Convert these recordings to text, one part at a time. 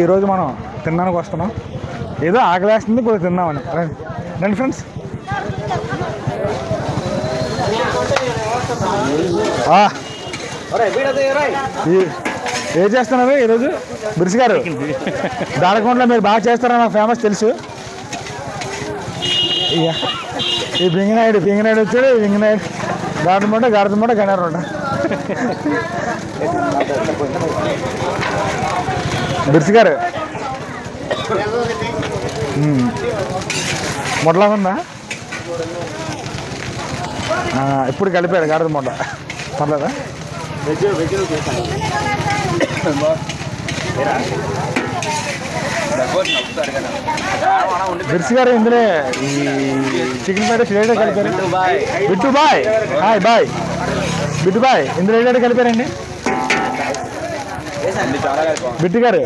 ఈరోజు మనం తినడానికి వస్తున్నాం. ఏదో ఆకలేస్తుంది, కొద్దిగా తిన్నామని. రండి ఫ్రెండ్స్. ఏం చేస్తున్నారు ఈరోజు? బిర్సి గారు దాడకొండలో మీరు బాగా చేస్తారని నాకు ఫేమస్ తెలుసు. ఈ పింగినాయుడు వచ్చాడు. పింగినాయుడు గాడిదమూట గణారుంట. బిర్సి గారు మొదలాగా ఉందా? ఇప్పుడు కలిపారు గాడిద మొట్ట. పర్లేదా? బిర్సి గారు ఇందులో ఈ చికెన్ ఫ్రైడ్ రైస్ కలిపారు. Bittu bye, hi bye. Bittu bye ఇందులో ఏడాడు కలిపారండి. బిట్టు గారు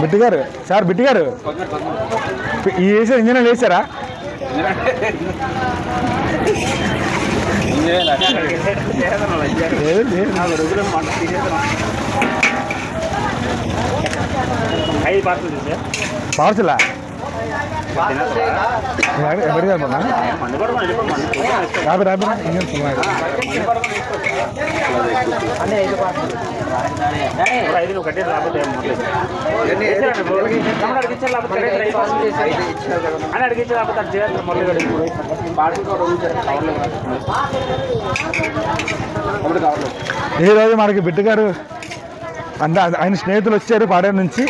బిట్టు గారు సార్, బిట్టు గారు ఈ వేసారు ఇంజనీర్ వేసారా? పార్సలా ఎవరి ఈరోజు మనకి బిట్టు గారు అంటే ఆయన స్నేహితులు వచ్చారు పాడేరు నుంచి.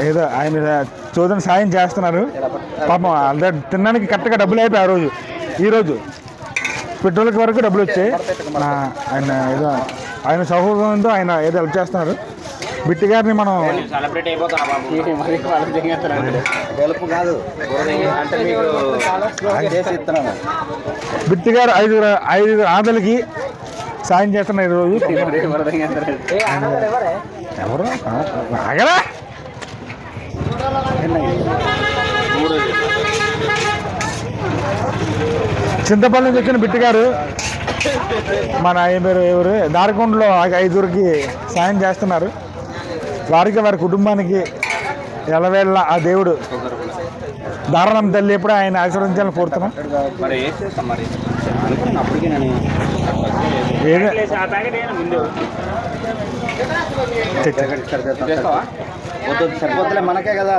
ఏదో ఆయన చూడని సాయం చేస్తున్నారు. పాపం ఆల్రెడీ తినడానికి కరెక్ట్గా డబ్బులు అయిపోయాయి ఆ రోజు. ఈరోజు పెట్రోల్కి వరకు డబ్బులు వచ్చాయి. ఆయన ఏదో ఆయన సౌహృదంతో ఆయన ఏదో హెల్ప్ చేస్తున్నారు. బిట్టి గారిని మనం బిట్టి గారు ఐదు ఆదలకి సాయం చేస్తున్నారు ఈరోజు. ఎవరు ఆగరా? చింతపల్లి నుంచి వచ్చిన బిట్టి గారు మన ఎవరు దారకొండలో ఐదుగురికి సాయం చేస్తున్నారు. వారికి వారి కుటుంబానికి ఎలవేళ్ళ ఆ దేవుడు దారుణం తల్లి ఎప్పుడు ఆయన ఆశీర్వదించాలని కోరుతున్నాం. సరిపోతులే మనకే కదా.